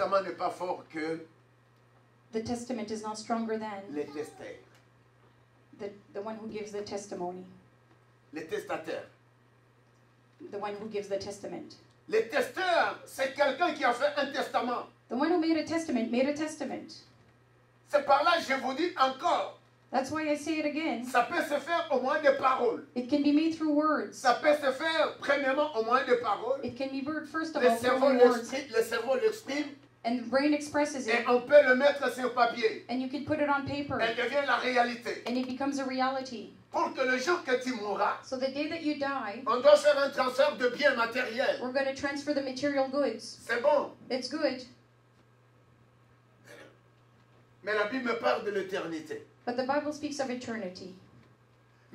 testament n'est pas fort que The testament is not stronger than les testeurs, the one who gives the testimony, les testateurs. the one who gives the testament. Les testeurs, c'est quelqu'un qui a fait un testament. The one who made a testament made a testament. C'est par là que je vous dis encore, That's why I say it again. ça peut se faire au moyen de paroles. It can be made through words. Ça peut se faire premièrement au moyen de paroles. It can be heard first of Le all cerveau through words. l'exprime And the brain expresses et it. on peut le mettre sur papier. And you can put it on paper. Elle devient la réalité. And it becomes a reality. Pour que le jour que tu mourras, So the day that you die, on doit faire un transfert de biens matériels. we're going to transfer the material goods. C'est bon. It's good. Mais la Bible me parle de l'éternité. But the Bible speaks of eternity.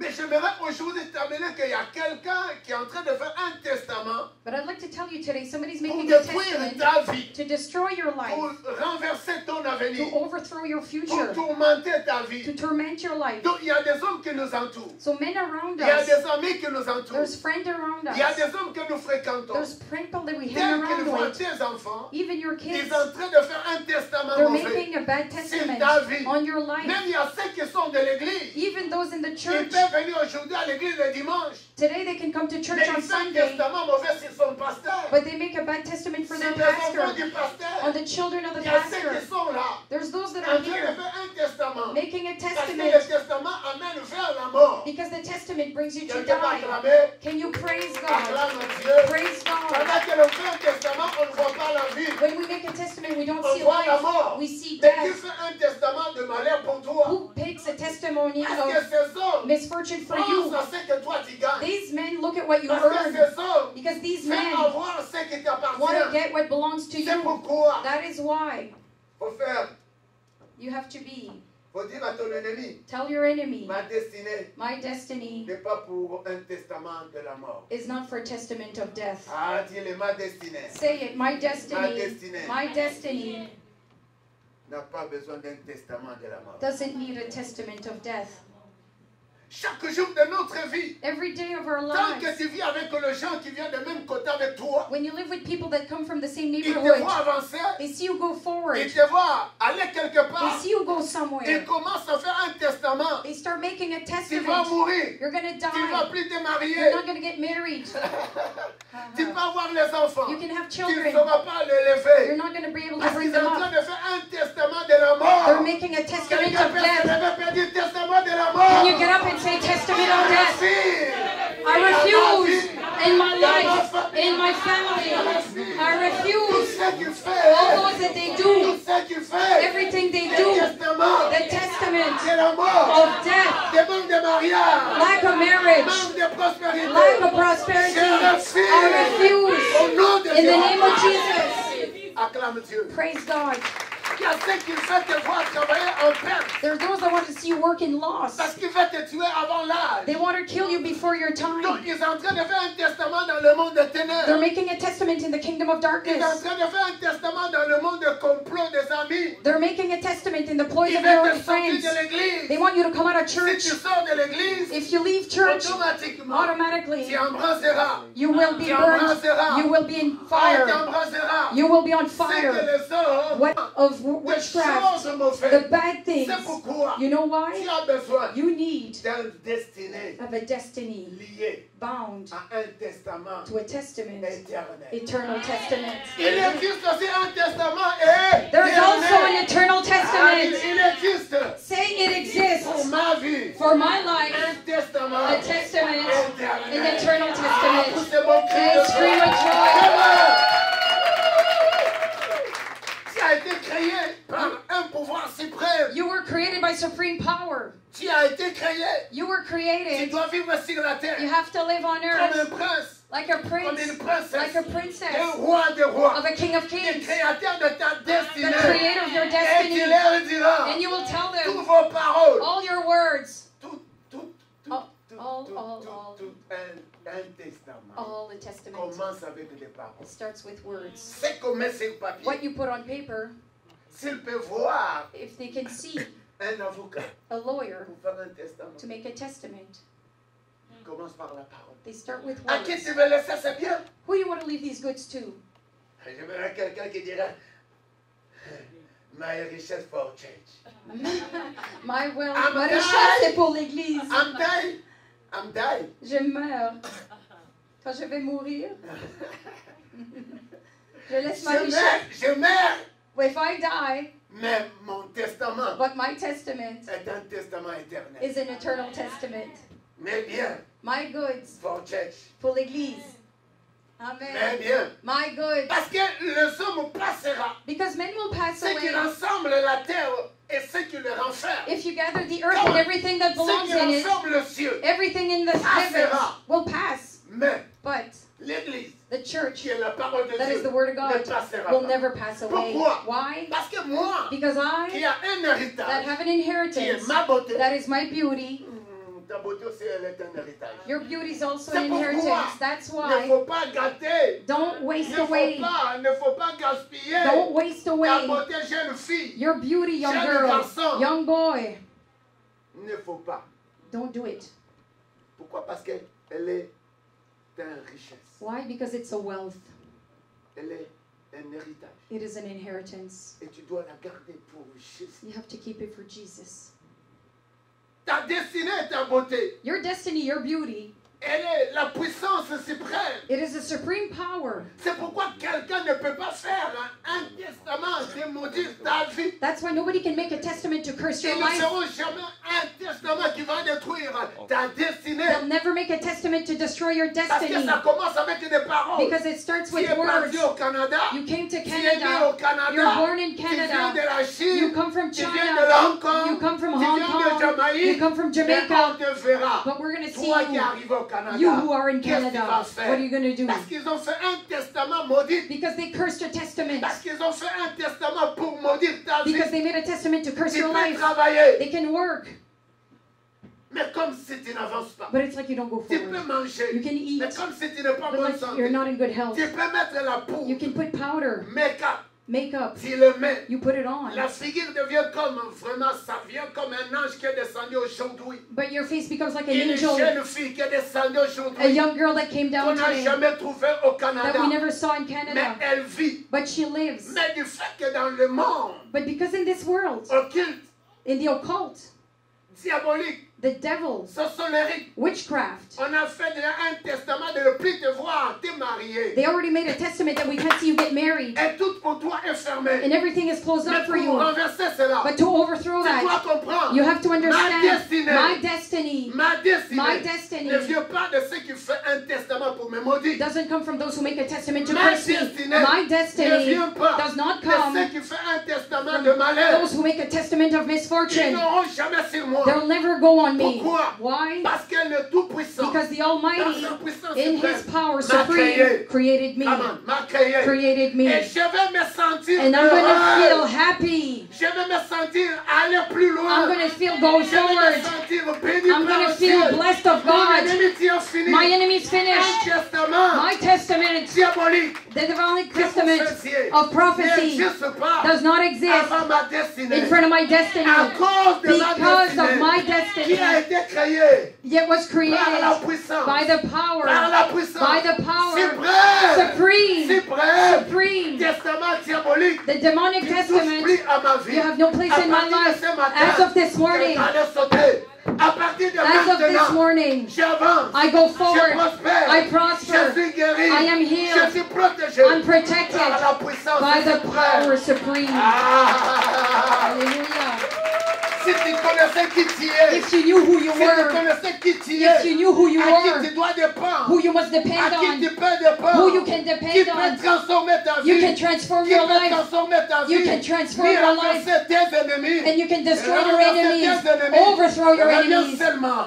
Mais j'aimerais aujourd'hui terminer qu'il y a quelqu'un qui est en train de faire un testament But I'd like to tell you today, somebody's pour making a détruire testament ta vie, to destroy your pour life, renverser ton to avenir, overthrow your pour future, tourmenter ta to vie. torment your life. Donc il y a des hommes qui nous entourent. So men around Il y a us, des amis qui nous entourent. there's friends around Il y a us, des hommes que nous fréquentons. there's people that we Dès hang qu'ils around voient with, tes enfants, even your ils kids, sont en train de faire un testament they're mauvais. making a bad Sur testament ta vie. on your life. Même il y a ceux qui sont de l'église. Even those in the Ils church, peuvent venir aujourd'hui à l'église le dimanche. today they can come to Mais church on ils font un Sunday, testament mauvais sur son pasteur. but they make a bad testament for Sur their les enfants pastor, du pasteur. on the children of the Il y a ceux pastor. qui sont là. There's those that En are train de here faire un testament. making a Parce que le testament testament amène vers la mort. because the testament brings you to Quelqu'un va die. acclamer. Can you praise God? Acclame Dieu. Praise God. Pendant que l'on fait un testament, on ne voit pas la vie. When we make a testament, we don't On see voit la life, mort. we see Mais qui death. fait un testament de malheur pour toi? Who picks a testimony Parce que of ces hommes misfortune for pensent you? à ce que toi tu gagnes. These men look at what you Parce que earn ces hommes because these veulent men avoir ce qui want to t'appartient. get what belongs to C'est you. pourquoi That is why faut faire, you have to be. faut dire à ton ennemi, Tell your enemy, ma destinée my destiny n'est pas pour un testament de la mort. is not for a testament of death. Ah, dis-le, ma destinée Say it, my destiny, destiny. my destiny n'a pas besoin d'un testament de la mort. doesn't need a testament of death. Chaque jour de notre vie, Every day of our tant que lives, tu vis avec les gens qui viennent du même côté avec toi, when you live with people that come from the same ils te neighborhood, voient avancer, they see you go forward, ils te voient aller quelque they part, see you go ils somewhere, commencent à faire un testament. they start making a Tu vas testament. mourir, You're gonna tu ne vas die. plus te You're marier, not gonna get married. tu peux avoir les enfants, You can have tu ne children. sauras pas les You're lever. not gonna be able to Parce bring qu'ils sont them en train up. de faire un testament de la mort. They're making a testament Quelqu'un of peut se death. lever pour dire testament de la mort. Can you get up and say testament of death? I I refuse in my life, in my family. I Tout refuse ce qu'il fait, all those that they tout do, ce qu'il fait, everything they le do, testament the testament de la mort, of death, des manques de mariage, lack of marriage, manque de prospérité. lack of prosperity. I refuse Au nom de in the name of Jésus. Jesus. Acclame Dieu. Praise God. Il y a ceux qui veulent te voir travailler en perte There are those that want to see you work in loss. parce qu'ils veulent te tuer avant l'âge. They want to kill you before your Donc time. ils sont en train de faire un testament dans le monde des ténèbres. They're making a testament in the kingdom of Ils sont en darkness. train de faire un testament dans le monde de complot des amis. They're making a testament in the ploys Ils of their veulent own te sortir friends. de l'église. They want you to come out of Si church. tu sors de l'église, If you leave church, automatiquement, automatically tu embrasseras. you will be Tu burned. embrasseras. You will be in Tu fire. embrasseras. You will be on C'est que fire. les hommes, What of des witchcraft, choses mauvaises. the bad things. C'est pourquoi You know tu why? as besoin You need d'une destinée of a destiny liée bound à un testament to a testament, éternel. eternal testament. Il existe aussi un testament éternel. There's also an eternal Ah, testament. il existe Say it pour exists ma vie for my life, un testament a testament, an éternel. eternal Ah, testament. poussez mon cri And de scream joie. with joy. Tu as été créé par un pouvoir suprême. You were created by supreme power. Tu as été créé. You were Tu created. dois vivre sur la terre You have to live on comme un earth prince, like a comme prince, une princesse, like a un princess roi des rois, of a king of le kings, créateur de ta the destinée. creator of your Et tu destiny. leur diras And you will tell toutes them vos paroles, all your words, tout, all un testament all the testament. commence avec des paroles. It starts with words. C'est qu'on met sur papier. What you put on paper, S'il peut voir if they can see un avocat a lawyer pour faire un testament, to make a testament, commence par la parole. they start with À qui words. tu veux laisser, c'est bien. Who you want to leave these goods to? J'aimerais quelqu'un qui dirait, My richesse for church. My wealth, I'm ma dying. richesse, c'est pour l'Église. I'm dying. I'm dying. Je meurs. Quand je vais mourir, je laisse ma richesse. Je meurs. If I die, Mais mon testament but my testament est un testament éternel. is an eternal testament. Mais bien, My goods for church. pour l'Église. Mais Amen. bien. My goods. Parce que le somme passera. Because men will pass Ce qui away. rassemble la terre et ce qui le renferme. If you gather the earth and everything that Ce belongs qui in it, rassemble le ciel. everything in the heavens will pass. Mais But l'église, the church, qui est la parole de that is Dieu, the word of ne God, passera will pas. never pass away. Pourquoi? Why? Parce que moi, Because qui I, a un that héritage, have an qui est inheritance, ma beauté, that is my beauty. ta beauté aussi, elle est un héritage. Your beauty is also C'est an pourquoi inheritance. That's il ne why. faut pas gâter. Don't waste Il ne faut pas gaspiller Don't waste ta away beauté jeune fille. your beauty, young Jeune girl, garçon. young boy. Il ne faut pas. Don't do it. Pourquoi? Parce qu'elle est une richesse. Why? Because it's a wealth. Elle est un héritage. It is an inheritance. Et tu dois la garder pour Jésus. You have to keep it for Jesus. Ta destinée, ta beauté, Your destiny, your beauty, elle est la puissance suprême. it is a supreme power. C'est pourquoi quelqu'un ne peut pas faire un testament de maudire ta vie. That's why nobody can make a testament to curse your Ils ne life. feront jamais un testament qui va détruire ta destinée. They'll never make a testament to destroy your Parce que destiny. ça commence avec des paroles. Because it starts Tu with es words. parti au Canada. You came to Tu es né au Canada. Canada. You're born in Tu viens de Canada. la Chine. You come from Tu viens de China. Hong Kong. You come from Tu Hong viens de Kong. Jamaïque. You come from Mais Jamaica. on te verra. But we're going to see Toi qui you. arrives au Canada. You who are in Qu'est-ce que tu vas Canada. faire? What are you going to do? Parce qu'ils ont fait un testament maudit. Because they cursed a testament. Parce qu'ils ont fait un testament pour maudire ta vie. Because they made a testament to curse Tu your peux life. travailler. They can work. Mais comme si tu n'avances pas. But it's like you don't go Tu peux forward. manger. You can eat. Mais comme si tu n'es pas en But bonne like santé. you're not in good health. Tu peux mettre la poudre. You can put powder, Make-up. makeup. Tu le mets. You put it on. La figure devient comme, vraiment, ça vient comme un ange qui est descendu aujourd'hui. But your face becomes like an Une angel. jeune fille qui est descendue A aujourd'hui. young girl that came Qu'on down n'a today jamais trouvé au that Canada. we never saw in Mais Canada. elle vit. But she lives. Mais du fait que dans le monde But because in this world, occulte, in the occult, diabolique, the devil, sorcellerie, witchcraft, on a fait déjà un testament de ne plus te voir te marier. they already made a testament that we can't see you get married. Et tout pour toi est fermé. And everything is closed Mais up for pour you. renverser cela, But to overthrow tu dois that, comprendre. you have to Ma understand destinée, my destiny ma destinée My destiny ne vient pas de ceux qui font un testament pour me maudire. doesn't come from those who make a testament to Ma curse me. destinée My ne destiny vient pas does not de ceux come qui font un testament from de malheur. those who make a testament of Ils misfortune. n'auront jamais sur moi. They'll never go on me. Pourquoi? Why? Parce que le Tout-Puissant, Because the dans Almighty, sa puissance in suprême, His power m'a supreme, créé. created me. Amen. M'a créé. Created Et me. je vais me sentir And I'm going to feel heureux. happy. Je vais me sentir aller plus loin. I'm going to feel go Je vais me forward. sentir béni I'm par going le to feel ciel. blessed of Mon God. ennemi tient fini. My enemy's Un finished. testament My testament, diabolique the demonic que vous testament faisiez of prophecy n'existe pas does not exist avant ma destinée. in front of my destiny. À cause de ma Because of destinée my qui a destiny, été créée yet was par la created puissance. by the Par power, la puissance. by the power, Suprême. supreme, Suprême. supreme. Testament diabolique. The demonic Qui ne touche testament, plus à ma vie. you have no place À in my partir de life. ce matin, As of this morning, je vais aller sauter. À partir de as of this maintenant, morning, j'avance. I go Je forward. prospère. I Je prosper. suis guéri. I am healed. Je suis protégé. I'm protected par la puissance by the suprême. power supreme. Ah. Hallelujah. Si tu connaissais qui tu es, If you knew who you si tu were, connaissais qui tu if es, you knew who you à were, qui tu dois dépendre, who you must à depend qui on, tu peux dépendre, who you can qui depend peut on, transformer ta vie, you can transform qui your peut life, transformer ta vie, you can transform puis your life, renverser tes ennemis, and you can destroy your renverser enemies, tes ennemis. overthrow your Reviens enemies. seulement.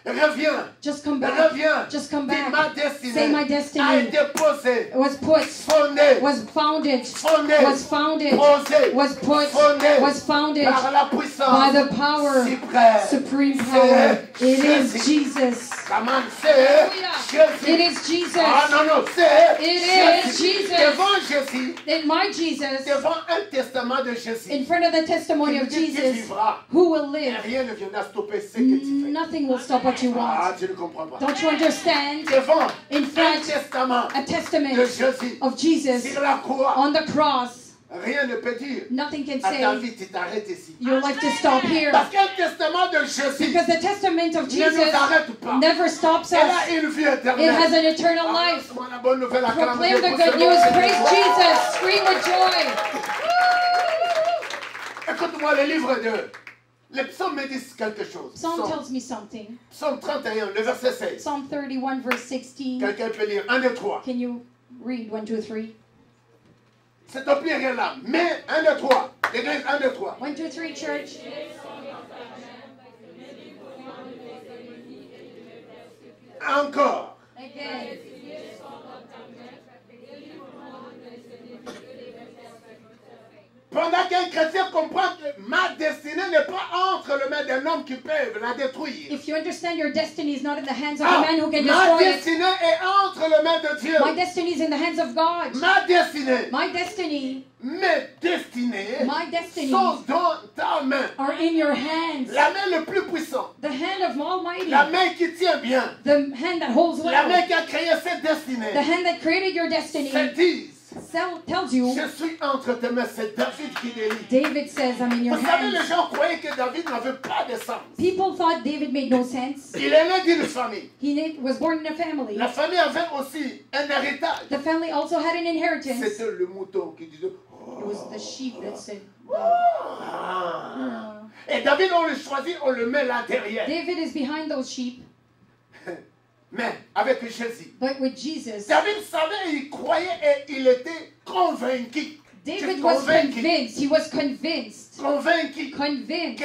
Reviens. Just come back. Reviens. Just come Dis, back. ma destinée Say my a destiny été posée, was put, fondée, was founded, fondée, was founded, posée was put, fondée was founded par la by puissance the power, suprême. supreme power. C'est It is Jésus. Jesus. Comment c'est Jésus? It is Jesus. Ah non, non, c'est It is Jésus. Jesus. Devant Jésus, In my Jesus, devant un testament de Jésus, in front of the testimony il of dit qu'il Jesus, vivra. who will Et live? rien ne viendra stopper ce que tu fais. Nothing will stop what you Ah, want. tu ne comprends pas. Don't you understand? Devant In un front, testament a de testament Jésus of Jesus sur la croix, on the cross, rien ne peut dire Nothing can à ta say vie, tu t'arrêtes ici. your life to stop here. Parce qu'un testament de Jésus Because the testament of ne Jesus nous arrête pas. never stops Elle a us. une vie It éternelle. has an eternal Ah, life. laisse-moi la bonne nouvelle, acclame Proclaim Dieu the pour good ce news. bon Praise Dieu. Jesus. Scream with joy. Écoute-moi le livre de... Les psaumes me disent quelque chose. Psalm tells me something. Psaume 31, le verset 16. Psalm 31, verse 16. Quelqu'un peut lire 1, 2, 3. Can you read 1, 2, 3? C'est au pluriel là. Mais 1, 2, 3. L'église 1, 2, 3. 1, 2, 3, church. Encore. Again. Pendant qu'un chrétien comprend que ma destinée n'est pas entre les mains d'un homme qui peut la détruire. If you understand your destiny is not in the hands of a man who can Ma destroy it. destinée est entre les mains de Dieu. My destiny is in the hands of God. Ma destinée, My destiny, mes destinées my destinies sont dans ta main. are in your hands. La main le plus puissante. The hand of Almighty. La main qui tient bien. The hand that holds La main well. qui a créé cette destinée. The hand that created your destiny Se disent, tells you, je suis entre tes mains. C'est David qui les lit. David says, I'm in your Vous savez, les hands. gens croyaient que David n'avait pas de sens. People thought David made no sense. Il est né d'une famille. He was born in a family. La famille avait aussi un héritage. The family also had an inheritance. C'était le mouton qui disait, It was the sheep that said, ah. Et David, on le choisit, on le met là derrière. David is behind those sheep. Mais avec Jésus, But with Jesus, David savait, il croyait et il était convaincu. David was convinced. He was convinced. Convaincu Convinced que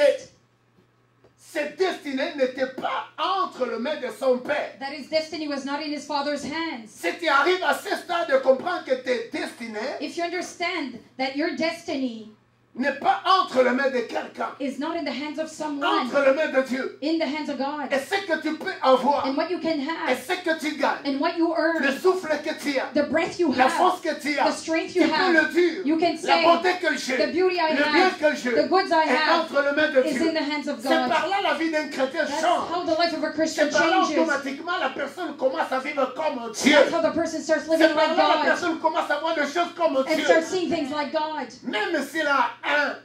cette destinée n'était pas entre les mains de son père. that his destiny was not in his father's hands. Si tu arrives à ce stade de comprendre que tes destinées If you understand that your destiny n'est pas entre les mains de quelqu'un, is not in the hands of someone, entre les mains de Dieu, in the hands of God, et ce que tu peux avoir, and what you can et have, ce que tu gagnes, and what you le earn, souffle que tu as, the breath you la have, force que tu as, the strength tu you peux have, le dire, you can la say, bonté que j'ai, the beauty I le bien have, que j'ai, the goods I est have, entre les mains de is Dieu. in the hands of C'est God. par là la vie d'un chrétien That's change. how the life of a Christian C'est par là changes. automatiquement la personne commence à vivre comme Dieu. That's how the person starts living C'est par like là la God personne commence à voir des choses comme and Dieu. starts seeing things like God. Même s'il a un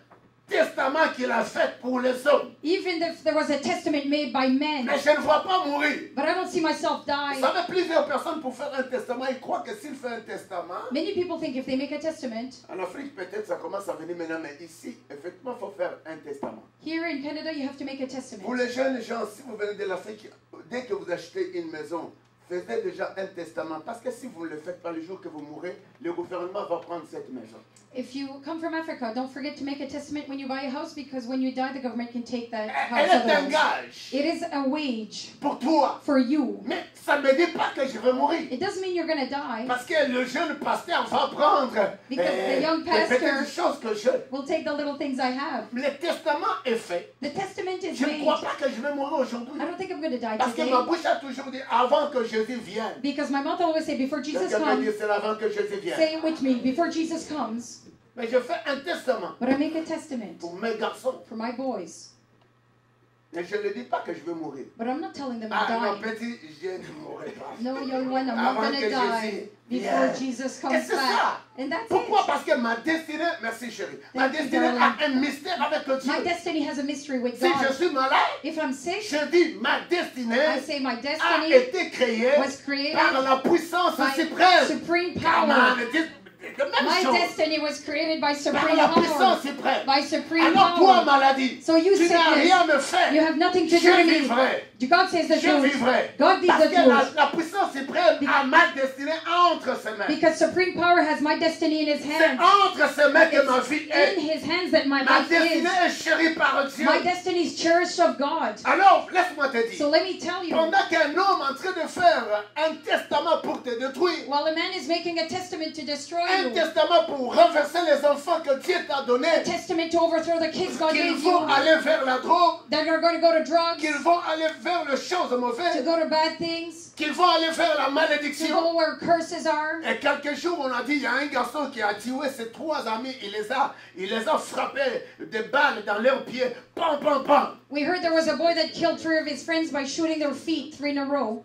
testament qu'il a fait pour les hommes. Even if there was a testament made by men, Mais je ne vois pas mourir. but I don't see myself Vous die. savez, plusieurs personnes pour faire un testament, ils croient que s'ils font un testament, Many people think if they make a testament, en Afrique peut-être ça commence à venir maintenant, mais ici, effectivement, il faut faire un testament. here in Canada you have to make a Pour testament. les jeunes gens, si vous venez de l'Afrique, dès que vous achetez une maison, faites déjà un testament. Parce que si vous ne le faites pas le jour que vous mourrez, le gouvernement va prendre cette maison. If you come from Africa, don't forget to make a testament when you buy a house, because when you die, the government can take that Elle house. est un otherwise. gage It is a wage pour toi. for you. Mais ça ne me dit pas que je vais mourir. It doesn't mean you're going to die. Parce que le jeune pasteur va prendre Because the young les petites pastor choses que je... We'll take the little things I have. Le testament est fait. The testament is Je ne made. crois pas que je vais mourir aujourd'hui. I don't think I'm going to die Parce que today. ma bouche a toujours dit avant que Jésus vienne. Because my mouth always say, before Jesus Quelqu'un peut comes, dire c'est avant que Jésus vienne. say it with me, before Jesus comes. Mais je fais un testament But I make a testament pour mes garçons. for my boys. Mais je ne dis pas que je vais mourir. But I'm not telling them to Ah non, die. petit, je ne mourrai pas. No, young one, I'm not Avant going que to die Jésus before vienne. Jesus Et comes c'est back. ça. And that's Pourquoi? it. Parce que ma destinée, merci chérie, ma Thank you, destinée a darling. un mystère avec Dieu. My destiny has a mystery with Si je God. suis malade, If I'm sick, je dis ma destinée I say my a destiny été créée was created par la puissance by suprême. supreme Come power. on, de même My chose. destiny was created by Par supreme la power. puissance suprême. By supreme Alors toi, power. maladie, So you tu n'as sickness, rien à me faire. you have nothing to do Je to me. vivrai. God says the Je truth. vivrai. God Parce did the que truth. la puissance suprême a ma destinée entre ses mains. Because supreme power has my destiny in his C'est hands. entre ses mains que ma vie In est. his hands that my Ma life destinée is. est chérie par Dieu. My destiny is cherished of God. Alors, laisse-moi te dire. So let me tell you, Pendant qu'un homme est en train de faire un testament pour te détruire, while a man is making a testament to destroy un you, testament pour renverser les enfants que Dieu t'a donnés, a testament to overthrow the kids God qu'ils gave vont you, aller vers la drogue, that are going to go to drugs, qu'ils vont aller vers les choses to mauvaises, go to bad things, qu'ils vont aller vers la to malédiction. go where curses are. Et quelques jours, on a dit, il y a un garçon qui a tué ses 3 amis, il les a frappés des balles dans leurs pieds, pam, pam, pam. We heard there was a boy that killed 3 of his friends by shooting their feet 3 in a row.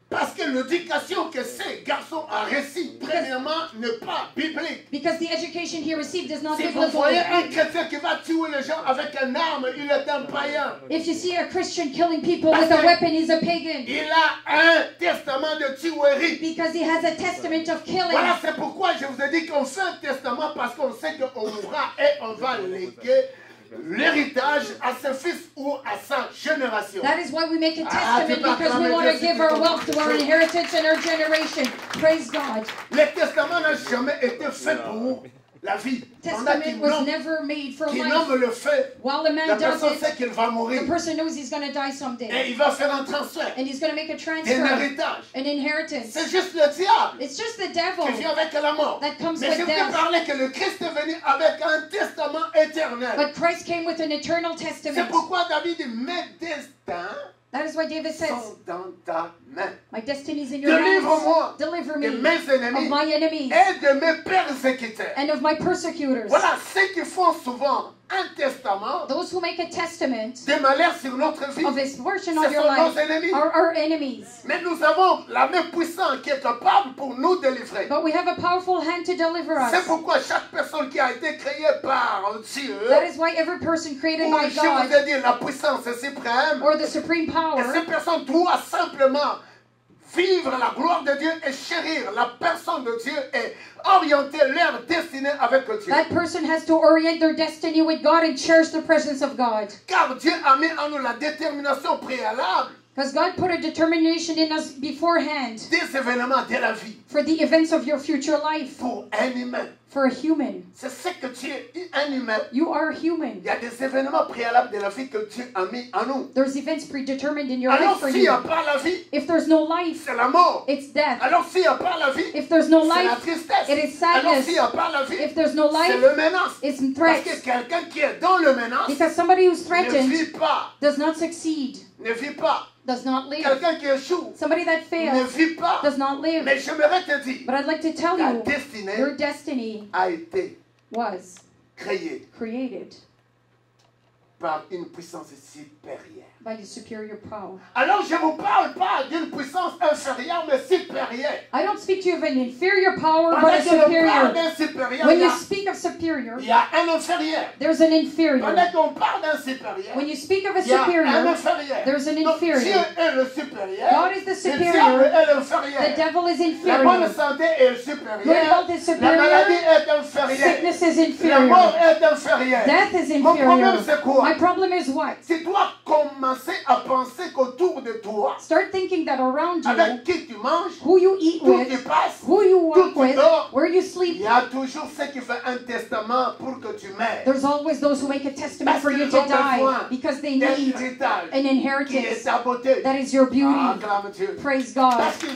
Parce que l'éducation que ces garçons ont reçue, premièrement, n'est pas biblique. Because the education he received is not Si vous biblical. voyez un chrétien qui va tuer les gens avec une arme, il est un païen. If you see a Christian killing people with a weapon, he's a pagan. Il a un testament de tuerie. Because he has a testament of killing. Voilà, c'est pourquoi je vous ai dit qu'on fait un testament parce qu'on sait qu'on mourra et on va léguer l'héritage à ses fils ou à sa génération. That is why we make a testament, because we want to give our wealth to our inheritance and our generation. Praise God. Le testament n'a jamais été fait pour la vie. Testament was never made for Qui life. nomme le fait, While the la man does personne it, sait qu'il va mourir. the person knows he's going to die Et someday. il va faire un transfert, And he's going to make a un transfer, héritage. an inheritance. C'est juste le diable It's just the qui devil vient avec la mort. that comes Mais je with veux death. parler que le Christ est venu avec un testament éternel. But Christ came with an eternal C'est testament. pourquoi David dit, mes destins That is why David says, sont dans ta main. my destiny is in your hands. Délivre-moi Deliver de me mes of ennemis my enemies et de mes persécuteurs. and of my persecutors. Voilà ceux qui font souvent un testament Those who make a testament de malheur sur notre vie. of his portion Ce of your sont nos life ennemis. are our enemies. Mais nous avons la main puissante qui est capable pour nous délivrer. But we have a powerful hand to deliver C'est us. pourquoi chaque personne qui a été créée par Dieu, That is why every person created ou by je vous God, ai dit la puissance suprême, or the supreme et power, cette personne doit simplement vivre la gloire de Dieu et chérir la personne de Dieu et orienter leur destinée avec Dieu. that person has to orient their destiny with God and cherish the presence of God. Car Dieu a mis en nous la détermination préalable Because God put a determination in us beforehand des événements de la vie for the events of your future life. pour un humain. For a human. C'est ce que Dieu est un humain. You are human. Il y a des événements préalables de la vie que Dieu a mis en nous. There's events predetermined in your Alors life for s'il n'y a you. pas la vie, If there's no life, c'est la mort. it's death. Alors s'il n'y a pas la vie, If there's no c'est la life, tristesse. it is Alors sadness. s'il n'y a pas la vie, If there's no c'est life, le menace. it's Parce threats. que quelqu'un qui est dans le menace Because somebody who's ne threatened vit pas. does not succeed, Ne vit pas. does not live. Quelqu'un qui échoue Somebody that ne fails vit pas. does not live. Mais j'aimerais te dire, But I'd like to tell ta you, destinée your destiny a été was créée created par une puissance supérieure. by a superior power. Alors je ne vous parle pas d'une puissance inférieure mais supérieure. I don't speak to you of an inferior power, Pendant but a que l'on parle superior. d'un supérieur, When il y you a- speak of superior, il y a un inférieur. there's an inferior. Pendant qu'on parle d'un supérieur, When you speak of a il y a un superior, inférieur. there's an Donc, Dieu inferior. est le supérieur. God is the Le superior. diable est The l'inférieur. devil is La bonne inferior. santé est Good supérieure. health is La maladie superior. est inférieure. Sickness is La mort inferior. est inférieure. Death is Mon problème inferior. c'est quoi? My problem is what? Tu dois commencer à penser qu'autour de toi, Start thinking that around you, avec qui tu manges, who you eat où tu with, passes, who you d'où work tu with, dors, where you il sleep, y a toujours ceux qui font un testament pour que tu meurs. there's always those who make a testament for you to die because they D'un need héritage an qui est inheritance. ta beauté. That is your beauty. Acclame Dieu. Praise God. Parce qu'ils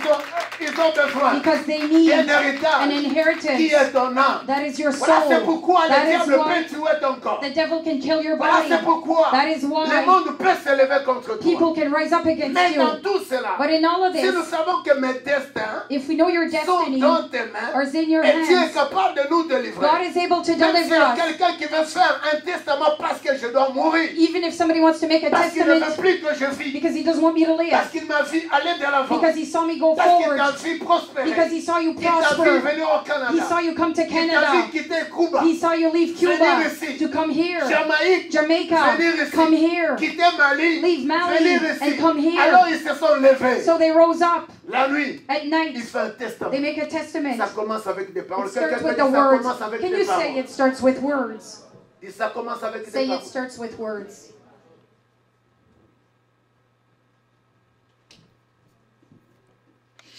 ont besoin Because they need d'un an héritage qui inheritance. est ton âme. That is your Voilà, c'est soul. pourquoi le That is diable why peut tuer ton corps. the devil can kill your Voilà, c'est body. pourquoi That is le why monde peut s'élever contre toi. people can rise up against Mais dans you. tout cela, But in all of si nous this, savons que mes destins if we know your sont destiny dans tes mains, are in your et Dieu est hands, capable de nous délivrer. God is able to Même s'il y deliver a us. quelqu'un qui veut faire un testament parce que je dois mourir, Even if somebody wants to make a parce qu'il ne veut testament plus que je vis, because he doesn't want me to parce live, qu'il m'a vu aller de l'avant, because he saw me go parce qu'il forward, t'a vu prospérer, because he saw you il t'a vu prosper, venir au he Canada, saw you come to il t'a Canada, vu quitter Cuba, he saw you leave Cuba venir ici, to come here, Jamaïque, Jamaica, venir ici, come here. quitter Mali, Leave Mali venir and ici. come here. Alors ils se sont levés. So they rose up La nuit, at night. il fait un testament. They make a testament. Ça commence avec des paroles. It starts Quelqu'un with dit the ça words. commence avec Can des you say paroles. it starts with words? Et ça commence avec des Say it paroles. starts with words.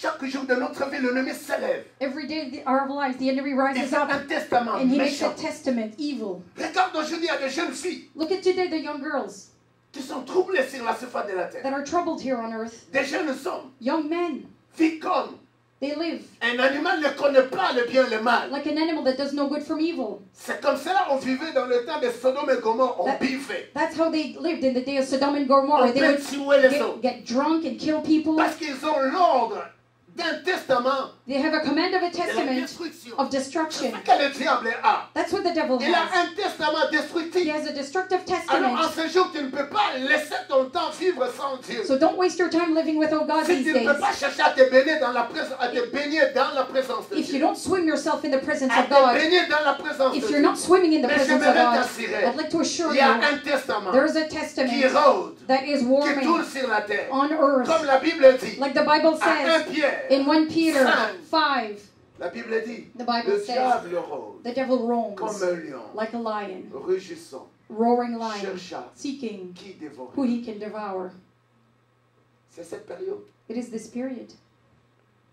Chaque jour de notre vie, l'ennemi s'élève. Every day of our lives, the enemy Il rises fait up un testament and he makes a méchant. testament evil. Regarde aujourd'hui, il y a des jeunes filles Look at today, the young girls qui sont troublées sur la surface de la terre. that are troubled here on earth. Des jeunes hommes Young men, vivent comme they live un animal ne connaît pas le bien et le mal. like an animal that does no good from evil. C'est comme cela on vivait dans le temps de Sodome et Gomorrhe. On That- buvait. That's how they lived in the day of Sodom and On Gomorrah. They peut would tuer les autres. get drunk and kill people Parce qu'ils ont l'ordre d'un testament They have a command of a de la testament destruction. of C'est destruction. ce que le diable a. That's what the devil Il a has. un testament He destructif. has a destructive Alors en testament. ce jour, tu ne peux pas laisser ton temps vivre sans Dieu. So don't waste your time living without God Si these tu ne peux days. pas chercher à te baigner dans la présence, à te baigner dans la présence de If you Dieu, don't swim yourself in the presence à of te God, baigner dans la présence de if you're Dieu, not swimming in the mais presence of j'aimerais God, t'assurer, I'd like to assure il y a you un testament there is a qui testament rôde, that is qui warming tourne sur la terre. on earth. Comme la Bible dit, Like the Bible à 1 says Pierre, in 1 Peter 5, 5, la Bible dit, the Bible le says diable rôde the devil roams comme un lion, like a lion, rugissant, roaring lion, cherchant seeking qui dévore. who he can devour. C'est cette période. It is this period.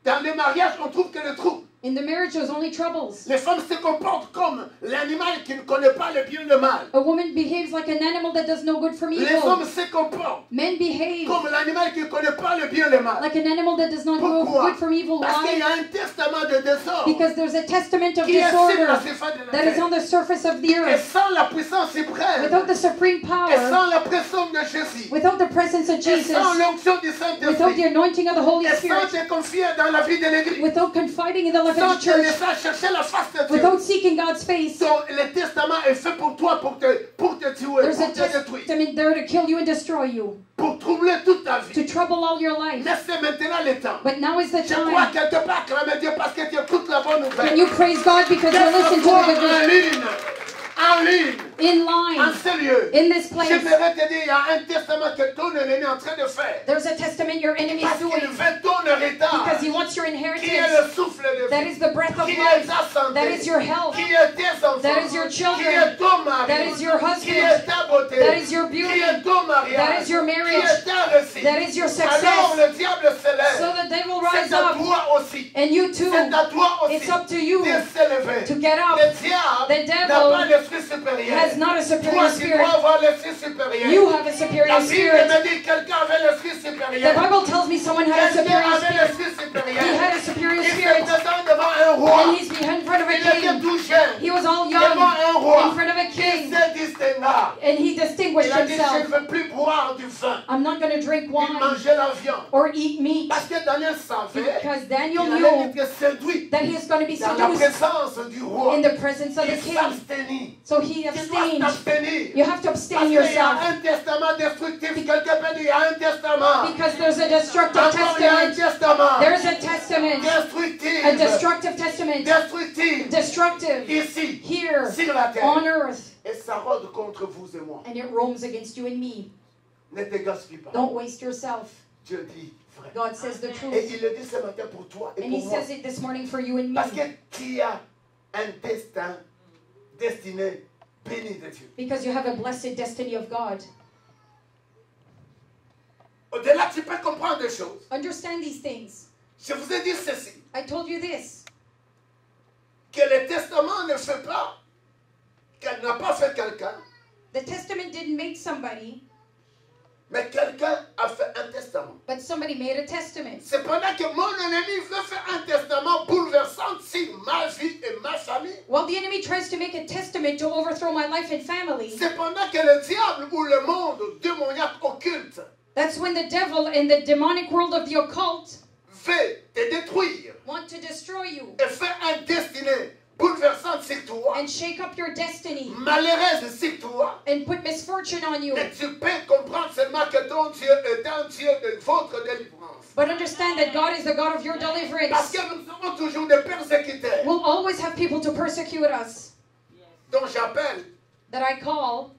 Dans le mariage, on trouve que le trouble. In the marriage, there's only troubles. Les femmes se comportent comme l'animal qui ne connaît pas le bien et le mal. A woman behaves like an animal that does no good from Les evil. hommes se comportent Men behave comme l'animal qui ne connaît pas le bien et le mal. like an animal that does not know Pourquoi? good from evil. Parce qu'il y Why? a un testament de désordre Because there's a testament of qui est sur la disorder surface de la that is terre. on the surface of the Et earth. sans la puissance suprême, Without the supreme et power, sans la présence de Jésus, without the presence of et Jesus, sans l'onction du without the Saint-Esprit, anointing of the Holy et sans Spirit, te confier dans la vie de l'Église, without confiding in the life sans of the te church, laisser chercher la face de Dieu. without seeking God's face, Donc, le testament est fait pour toi, pour te tuer, there's a pour te détruire, testament there to kill you and destroy you, pour troubler toute ta vie. to trouble all your life. Mais c'est maintenant le temps. But now is the Je crois time. quelque part acclamer Dieu parce que tu écoutes la bonne nouvelle. Can you praise God because you listen to Toi the good en news? ligne, en ligne, In en line, ce lieu. in this place, J'aimerais te dire, il y a un testament que ton ennemi est en train de faire. there's a testament your enemy is Parce qu'il doing veut ton héritage, because he wants your qui est inheritance. le souffle de That vie, is the breath of qui est life. ta santé, That is your health. qui est tes enfants, That is your qui children. est ton mari, That is your qui husband. est ta beauté, That is your qui beauty. est ton mariage, That is your marriage. qui est ta réussite. That is your Alors success. le diable se lève. So the devil C'est rise à up, toi aussi. and you too. C'est à toi aussi It's up to you de s'élever. to get up. Le diable The n'a devil pas l'esprit supérieur. has not a superior Toi, tu spirit. dois avoir l'esprit supérieur. You have a La superior Bible spirit. me dit que quelqu'un avait l'esprit The supérieur. Bible tells me someone had a Quelqu'un superior avait spirit. l'esprit He supérieur. had a superior Il se spirit, présente devant un roi. and he's behind front of a Il était king. tout jeune. He was all Devant young un roi. in front of a Il king, se distingua. and he distinguished Il a dit, je himself. ne veux plus boire du vin. I'm not going to drink Il wine mangeait la viande. or eat meat Parce que Daniel savait because qu'il Daniel allait knew être séduit that he is going to be dans la seduced présence du roi. in the presence of the Il king. s'abstenit. So he Tu dois abstained. t'abstenir. You have to Parce abstain qu'il y a yourself un testament destructif. Quelqu'un peut dire, il y a un testament. because there's a destructive Encore il y a un testament. testament. There's a testament, Destructif. a destructive testament, Destructif. destructive Ici, here sur la terre. on earth, Et ça rôde contre vous et moi. and it roams against you and me. Ne te gaspille pas. Don't waste yourself. Dieu dit vrai. God says the Et truth. il le dit ce matin pour toi et And pour he moi. says it this morning for you and me. Parce que tu as un destin destiné béni de Dieu. Because you have a blessed destiny of God. Au-delà, tu peux comprendre des choses. Understand these things. Je vous ai dit ceci. I told you this. Que le testament ne fait pas, qu'elle n'a pas fait quelqu'un, The testament didn't make somebody, mais quelqu'un a fait un testament. but somebody made a testament. Cependant que mon ennemi veut faire un testament bouleversant sur ma vie et ma famille. While the enemy tries to make a testament to overthrow my life and family, Cependant que le diable ou le monde démoniaque occulte that's when the devil and the demonic world of the occult veut te détruire want to destroy you et faire un destiné bouleversant sur toi, and shake up your destiny malheureuse sur toi. and put misfortune on you. Et tu peux comprendre seulement que ton Dieu est un Dieu de votre délivrance. But understand that God is the God of your Parce deliverance. que nous avons toujours des persécuteurs We'll always have people to persecute us dont j'appelle that I call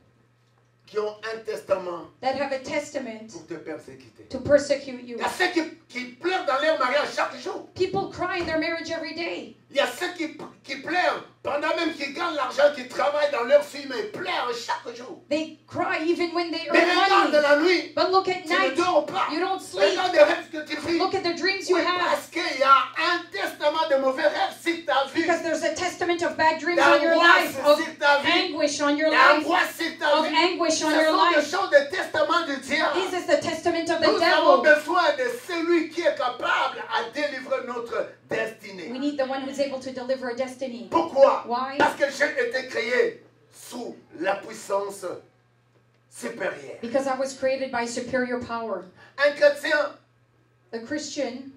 qui ont un testament that have a testament pour te persécuter. to persecute Il you. y a ceux qui pleurent dans leur mariage chaque jour. People cry in their marriage every day. Il y a ceux qui pleurent pendant même qu'ils gagnent l'argent, qui travaillent dans leur vie, mais ils pleurent chaque jour. They cry even when they Mais earn regarde de money. la nuit, But look at tu ne night. dors pas. You don't sleep. Regarde les rêves que tu vis. Look at the dreams you Oui, have. parce qu'il y a un testament de mauvais rêves sur ta vie. Because there's a testament of bad dreams on your life, L'angoisse of sur ta vie. anguish on your life, L'angoisse sur ta of vie. anguish Ce on your sont des life. choses de testament du diable. This is the testament of the Nous avons devil. besoin de celui qui est capable à délivrer notre destinée. We need the one who's able to deliver a destiny. Pourquoi? Why? Parce que j'ai été créé sous la puissance supérieure. Because I was created by superior power. Un chrétien The Christian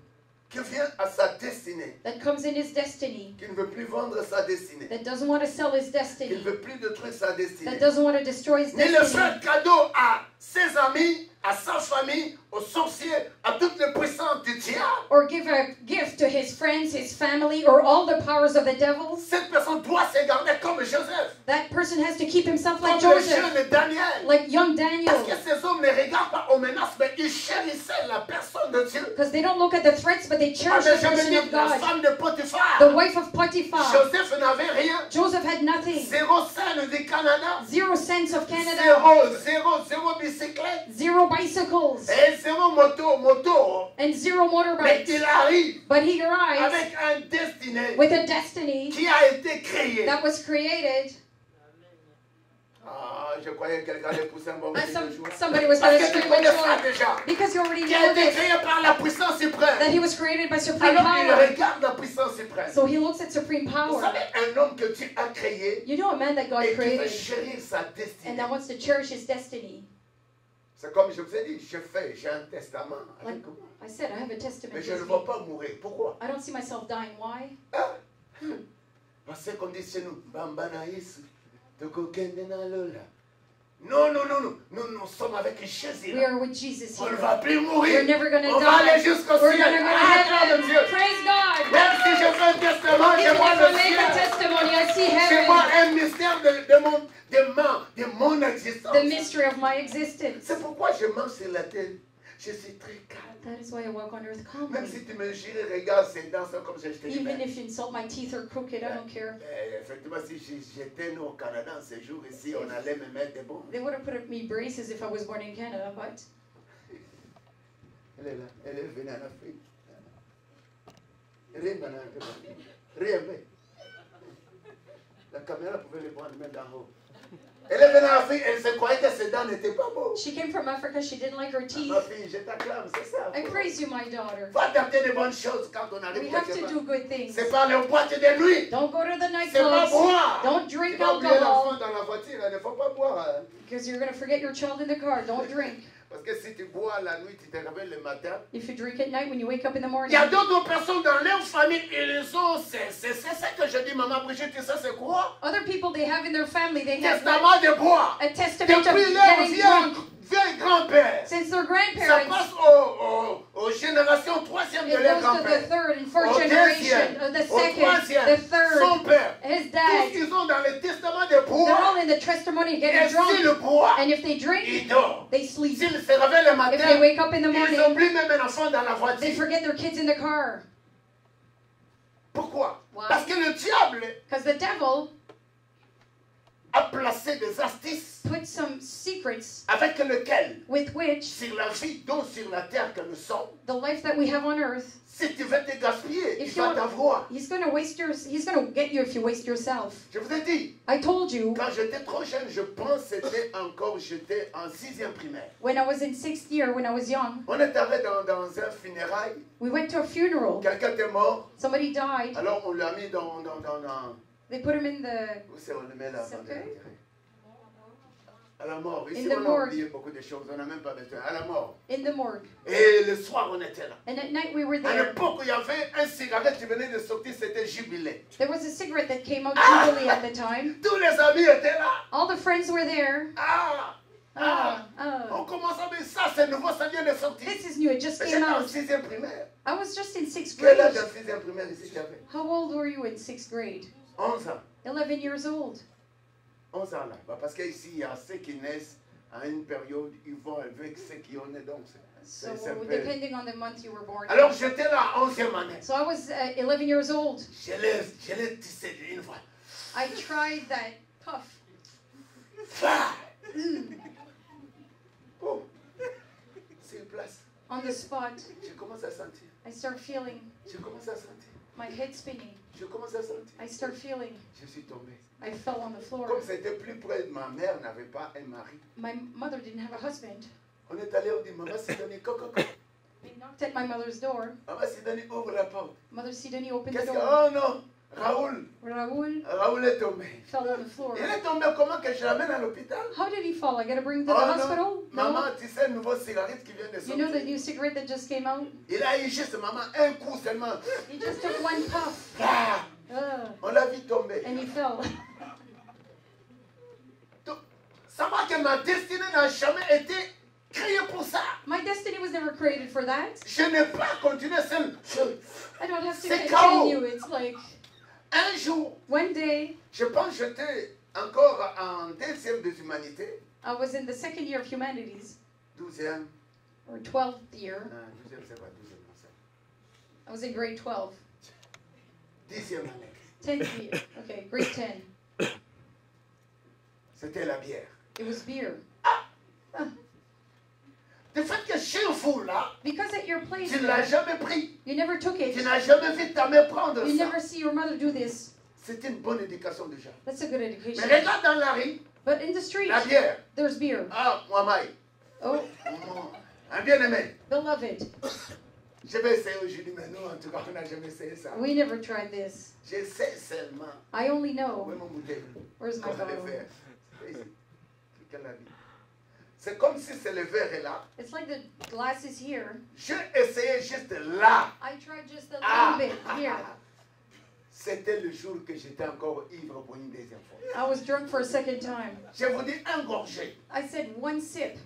qui vient à sa destinée, that comes in his destiny, qui ne veut plus vendre sa destinée, that doesn't want to sell his qui ne destiny, veut plus détruire sa destinée, that doesn't want to destroy his ni le destiny, faire cadeau à ses amis, à sa famille, aux sorciers, à toutes les puissances du diable. or give a gift to his friends, his family, or all the powers of the devil. Cette personne doit se garder comme Joseph, That person has to keep himself comme like le Joseph, jeune Daniel. like young Parce Daniel, que ces hommes ne regardent pas aux menaces, mais ils chérissaient la personne de Dieu. because they don't look at the threats, but they Ah, cherish mais the je me person dis, of la God. femme de Potiphar, The wife of Potiphar. Joseph n'avait rien. Joseph had nothing. Zéro scène du Canada. 0 cents of Canada. Zéro bicyclette. 0 bicycles. Et zéro moto. And 0 Mais motorbikes. il arrive But he arrives avec un destiné with a destiny qui a été créé. that was created. Ah, je croyais que quelqu'un allait pousser un bon And petit peu. somebody was Parce going to que tu scream with connais ça joy. déjà. Because you already Qui a know été this. créé par la puissance suprême. That he was created by supreme Alors il power. regarde la puissance suprême. So he looks at supreme Vous power. savez, un homme que tu as créé You know a man that God et qui veut created chérir sa and destinée. that wants to cherish his destiny. C'est comme je vous ai dit, j'ai un testament avec Like vous. I said, I have a testament Mais je ne with vois me. pas mourir. Pourquoi? I don't see myself dying. Why? Hein? Parce qu'on dit chez nous, Bambanaïs, Tokokende na Lola. Non, nous sommes avec Jésus. We are with Jesus On ne here. va plus We're mourir. never going to On va aller die. jusqu'au We're ciel. going to go to Ah, gloire de Dieu. heaven. Praise God. Même si je fais un testament, je Even vois if le I make a ciel. testimony, I see Je vois heaven. un mystère de mon existence. The mystery of my existence. C'est pourquoi je marche sur la terre. Je suis très calme. That is why I walk on earth Même calmly. si tu me gires, regarde, c'est dans ça comme je te dis. Even if you insult my teeth are crooked, I don't care. Effectivement, si j'étais né au Canada en ce jour ici, on allait me mettre des bombes. They would have put me braces if I was born in Canada, but Elle est là, elle est venue en Afrique. Rien maintenant, rien. La caméra pouvait les prendre même d'en haut. Elle est venue en Afrique, elle se croyait que ses dents n'étaient pas beaux. she came from Africa. She didn't like her teeth. Ma fille, je t'acclame, c'est ça. I praise you, my daughter. Faut adapter de bonnes choses quand on arrive We have quelque to part. do good things. C'est pas les boîtes de nuit. Don't go to the C'est pas nightclubs. boire. Don't Tu drink vas oublier l'enfant alcohol dans la voiture, il ne faut pas boire. Hein. because you're going to forget your child in the car. Don't drink. Parce que si tu bois la nuit, tu te réveilles le matin. If you drink at night when you wake up in the Il morning, y a d'autres personnes dans leur famille, ils ont, c'est ça que je dis, maman Brigitte, tu sais c'est quoi? other people they have in their family, they have Testament de bois. a testament of Depuis leur getting vieil drunk grand-père. since their Ça grandparents. passe aux générations troisième de It leur goes to the grand-père. third and fourth Au generation, deuxième, the au second, troisième, the son third, père. his Tous dad. ils ont dans le testament de They're bois. all in the testimony of Et getting si drunk. le bois, And if they drink, il dort. they sleep. S'ils se réveillent le If matin, they wake up in the ils morning, oublient même un enfant dans la they voiture. forget their kids in the car. Pourquoi? Why? Parce que le diable Because the devil a placé des astuces put some secrets avec lesquelles, with which sur la vie, donc sur la terre que nous sommes, the life that we have on earth, si tu veux te gaspiller, il if va you t'avoir. he's going to get you if you waste yourself. Je vous ai dit, I told you quand j'étais trop jeune, je pense que j'étais en 6e primaire. when I was in 6th year, when I was young, On est allé dans un funérail, we went to a funeral. quelqu'un était mort, Somebody died. alors on l'a mis dans They put him in the où c'est on le met là? Cercueil? À la mort. Ici, In the on a morgue. oublié beaucoup de choses, on n'a même pas besoin. À la mort. in the morgue. Et le soir, on était là. And at night we were À there. l'époque, il y avait un cigarette qui venait de sortir, c'était Jubilé. There was a cigarette that came out Jubilee at the time. Tous les amis étaient là. All the friends were there. On commence à dire ça, c'est nouveau, ça vient de sortir. This is new. It just Mais came j'étais en out. 6e primaire. I was just in 6th Quel âge grade. en 6e primaire ici tu avais? How old were you in 6th grade? 11 ans. 11 years old. 11 ans là. Bah, parce qu'ici, il y a ceux qui naissent à une période, ils vont avec ceux qui ont né. Donc, So c'est un peu... depending on the month you were born. Alors, j'étais là, 11e année. So I was 11 years old. Je l'ai tissé d'une fois. I tried that puff. Fa! Oh! Sur place. On the spot. Je commence à sentir. I start feeling Je commence à sentir. my head spinning. Je commence à sentir. I start feeling Je suis tombé. I fell on the floor. Comme c'était plus près, ma mère n'avait pas un mari. My mother didn't have a husband. On est allé, on dit, maman Sidonie, coco. We knocked at my mother's door. Maman Sidonie, ouvre la porte. Mother Sidonie opened the Qu'est-ce que... door. Oh non! Raoul est tombé. fell on the floor. Il est tombé comment que je l'amène à l'hôpital? How did he fall? I gotta bring him to the Oh hospital? non, maman, tu sais, le nouveau cigarette qui vient de You know the sortir. new cigarette that just came out? Il a eu juste, maman, un coup seulement. He just took one puff. Ah, on l'a vu tomber. And he fell. Donc, ça va que ma destinée n'a jamais été créée pour ça. My destiny was never created for that. Je n'ai pas continué seul. I don't have to C'est continue. It's like Un jour, one day je pense que j'étais encore en deuxième des humanités. I was in the second year of humanities, 12e. or 12th year. Non, 12e, c'est pas 12e. non, c'est I was in grade 12. 10e année. 10th year. Okay, grade 10. C'était la bière. It was beer. Le fait que chez vous, là, Because at your place, tu ne l'as jamais pris. you never took Tu it. n'as jamais vu ta mère prendre You ça. never see your mother do this. C'est une bonne éducation déjà. That's a good Mais education. regarde dans la rue, But in the street, la bière. there's beer. Ah, Mohamed, Oh, un bien-aimé. beloved, Je vais essayer aujourd'hui, mais nous, en tout cas, on n'a jamais essayé ça. we never tried this. Je sais seulement. I only Où est know. mon bouteille? Where's my Comment le bottle? faire? C'est ici. Quelqu'un l'a dit. C'est comme si c'est le verre est là. It's like the glass is here. J'ai essayé juste là. I tried just a Ah, little bit here. C'était le jour que j'étais encore ivre pour une deuxième fois. I was drunk for a second time. Je vous dis un gorgée. I said one sip.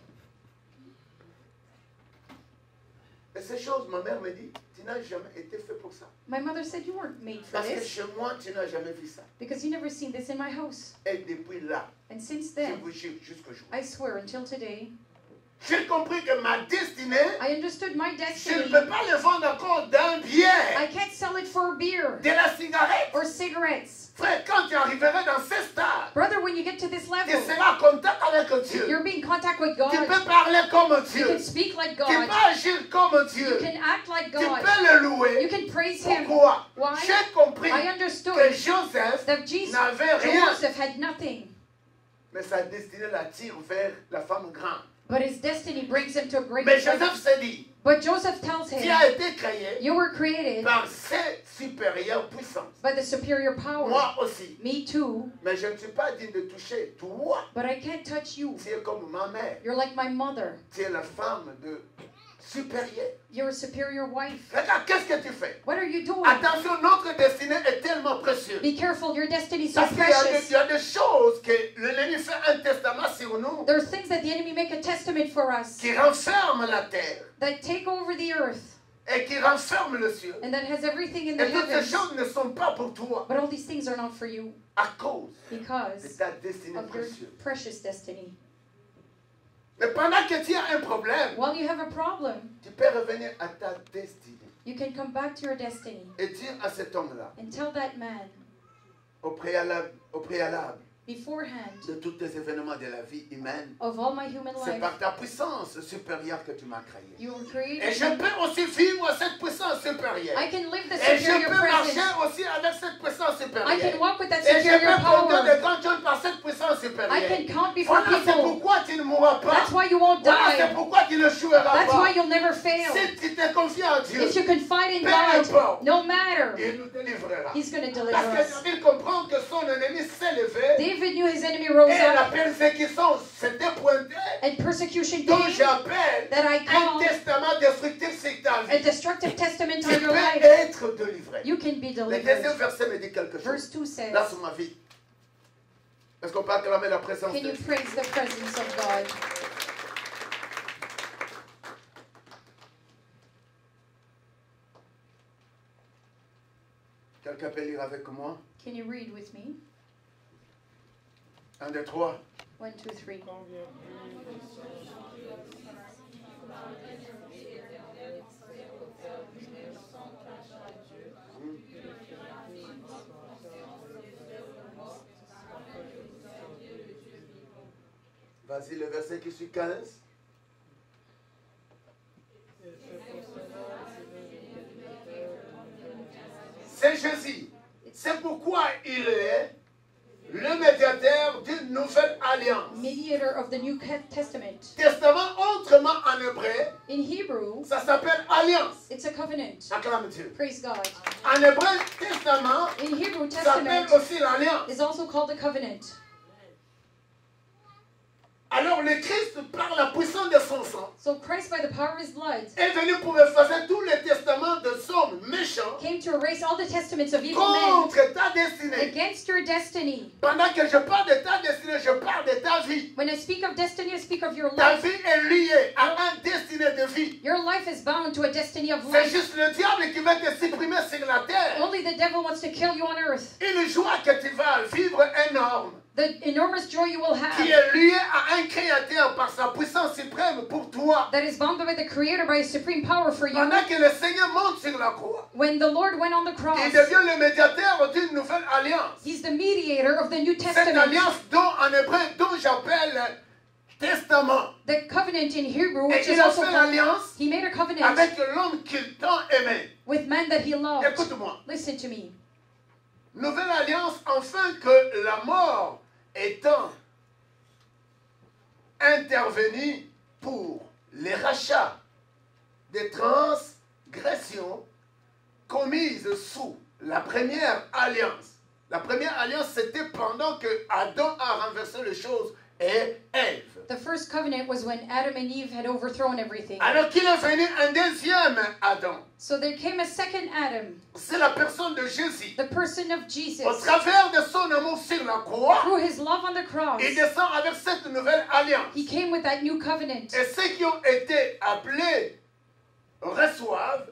Et ces choses, ma mère me dit, tu n'as jamais été fait pour ça. My mother said you weren't made for Parce que this chez moi, tu n'as jamais vu ça. because you never seen this in my house. Et depuis là, And since je then, vous jure jusqu'au jour. I swear until today, J'ai compris que ma destinée, I understood my je ne destiny. peux pas le vendre encore d'un I bière, can't sell it for beer de la cigarette. or cigarettes. Frère, quand tu arriveras dans ce stade, Brother, when you get to this tu level, seras en contact avec Dieu. you're being in contact with Tu God. peux parler comme You Dieu. can speak like Tu God. peux agir comme You Dieu. can act like Tu God. peux le louer. You can praise Him. Pourquoi? Why? J'ai compris I que understood Joseph that Jesus, n'avait rien. Joseph had nothing, Mais sa destinée l'attire vers la femme grande. but his destiny brings him to a great Mais place. Joseph s'est dit, But Joseph tells tu him, as été créé you were created par cette supérieure puissance. by the superior power. Moi aussi. Me too, Mais je ne suis pas digne de toucher toi. but I can't touch you. Tu es comme ma mère. You're like my mother. Tu es la femme de supérieure. You're a superior wife. Regarde, qu'est-ce que tu fais? What are you doing? Attention, notre destinée est tellement précieuse. Be careful, your destiny is so Parce qu'il y precious. a des choses que l'ennemi fait un testament sur nous There's things that the enemy make a testament for us qui renferment la terre that take over the earth et qui renferment le ciel. and that has everything in the Et toutes ces heavens. choses ne sont pas pour toi But all these things are not for you à cause de because ta destinée of your précieuse. precious destiny. Mais pendant que tu as un problème, While you have a problem, tu peux revenir à ta destinée you can come back to your destiny et dire à cet homme-là, and tell that man au préalable beforehand de tous les événements de la vie humaine, of all my human c'est life, par ta puissance supérieure que tu m'as créé. you were Et created. je peux aussi vivre cette puissance supérieure. I can live the Et je superior peux marcher presence. aussi avec cette puissance I supérieure. can walk with that Et je superior peux compter power. de grandes choses par cette puissance I supérieure. can count before Voilà, c'est people. pourquoi tu ne mourras pas. That's why you won't Voilà, c'est die. pourquoi tu ne joueras That's pas. why you'll never fail. Si tu te confies en Dieu, If you confide in peu God, importe, no matter, il nous délivrera. He's going to deliver Parce us. que David comprend que son ennemi s'est levé David knew his enemy rose et la up persécution s'était pointée. and persecution Donc came j'appelle that I un call testament destructif sur ta a vie. destructive testament Tu on your peux life. être délivré. You can be Le deuxième delivered. verset me dit quelque Verse chose. 2 says, Là sur ma vie. Est-ce qu'on peut acclamer la présence can de you Dieu? praise the presence of God? Quelqu'un peut lire avec moi? Can you read with me? 1, 2, 3. 1, 2, 3. Vas-y, le verset qui suit 15. C'est Jésus. C'est pourquoi il est le médiateur d'une nouvelle alliance. Mediator of the New Testament. Testament, autrement en hébreu, In Hebrew, ça s'appelle alliance. it's It's a covenant. Acclame Dieu. Praise God. En hébreu, testament In Hebrew, s'appelle testament aussi l'alliance. is also called a covenant. Alors le Christ, par la puissance de son sang, So Christ, by the power of his blood, est venu pour effacer tous les testaments de hommes méchants came to erase all the testaments of evil men contre ta destinée. against your destiny. Pendant que je parle de ta destinée, je parle de ta vie. When I speak of destiny, I speak of your Ta life. vie est liée à une destinée de vie. Your life is bound to a destiny of C'est life. juste le diable qui veut te supprimer sur la terre. Only the devil wants to kill you on earth. Une joie que tu vas vivre énorme, The enormous joy you will qui have est liée à un créateur par sa puissance suprême pour toi. that is bound by the Creator by His supreme power for you. Pendant que le Seigneur monte sur la croix, When the Lord went on the cross, il devient le médiateur d'une nouvelle alliance. He's the mediator of the New Cette Testament. alliance dont en hébreu, dont j'appelle testament. The covenant in Hebrew, Et which il is a also fait called, l'alliance He made a covenant avec l'homme qu'il tant aimé. with man that He loved. Écoute-moi. Listen to me. Nouvelle alliance afin que la mort étant intervenue pour les rachats des transgressions commises sous la première alliance. La première alliance, c'était pendant que Adam a renversé les choses et Ève. The first covenant was when Adam and Eve had overthrown everything. Alors qu'il est venu un deuxième Adam. So there came a second Adam, C'est la personne de Jésus. the person of Jesus. Au travers de son amour sur la croix, Through His love on the cross, il descend avec cette nouvelle alliance. He came with that new covenant. Et ceux qui ont été appelés reçoivent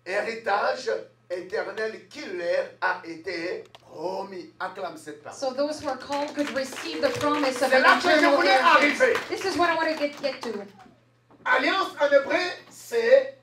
héritage éternel qui leur a été promis. Acclame cette parole. So those who are called could receive the promise of C'est an là que je eternal voulais inheritance. arriver. This is what I want to get to. Alliance en hébreu, c'est...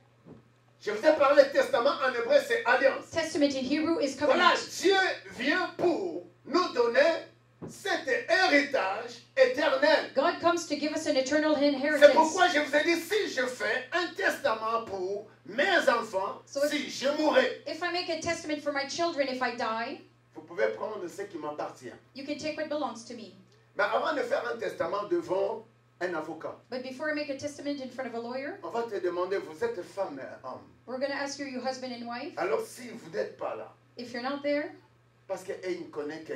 Je vous ai parlé de testament, en hébreu, c'est alliance. Testament in Hebrew is Voilà, covenant. Dieu vient pour nous donner cet héritage éternel. God comes to give us an eternal C'est inheritance. pourquoi je vous ai dit, si je fais un testament pour mes enfants, So si je mourrais, If I make a testament for my children, if I die, vous pouvez prendre ce qui m'appartient. you can take what belongs to me. Mais avant de faire un testament devant un avocat, But before I make a testament in front of a lawyer, on va te demander, vous êtes femme et homme. we're going to ask you, your husband and wife. Alors si vous n'êtes pas là, If you're not there, parce qu'elle ne connaît que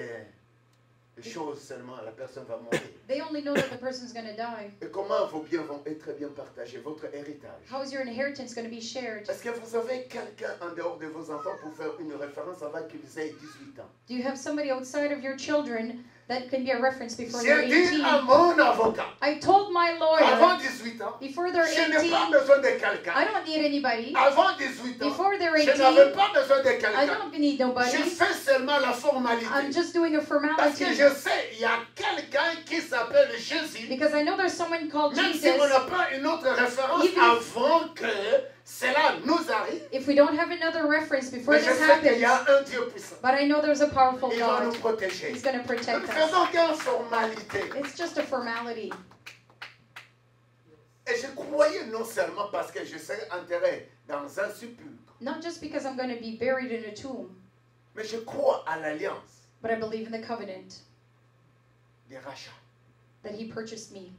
les choses seulement, la personne va mourir. they only know that the person's going to die. Et comment vos biens vont être bien partagés, votre héritage? How is your inheritance going to be shared? Est-ce que vous avez quelqu'un en dehors de vos enfants pour faire une référence avant qu'ils aient 18 ans? Do you have somebody outside of your children that can be a reference before J'ai they're dit à 18? mon avocat, I told my avant lawyer, 18 ans, before they're je n'ai pas 18, besoin de I quelqu'un. don't need anybody. Avant 18 ans, Before they're je 18, n'avais pas besoin de I quelqu'un. don't need Je nobody. fais seulement la formalité. I'm just doing a Parce formality. que je sais, il y a quelqu'un qui s'appelle Jésus. Because I know there's someone called Même si Jesus. on n'a pas une autre référence Even avant que cela nous arrive, If we don't have another reference before mais je this sais qu'il y happens, a un Dieu puissant. but I know there's a powerful Il va nous God. protéger. He's going to Nous protect ne us. faisons qu'une formalité. It's just a formality. Et je croyais non seulement parce que je serais enterré dans un sépulcre, Not just because I'm going to be buried in a tomb, mais je crois à l'alliance but I believe in the covenant des rachats. that He purchased me.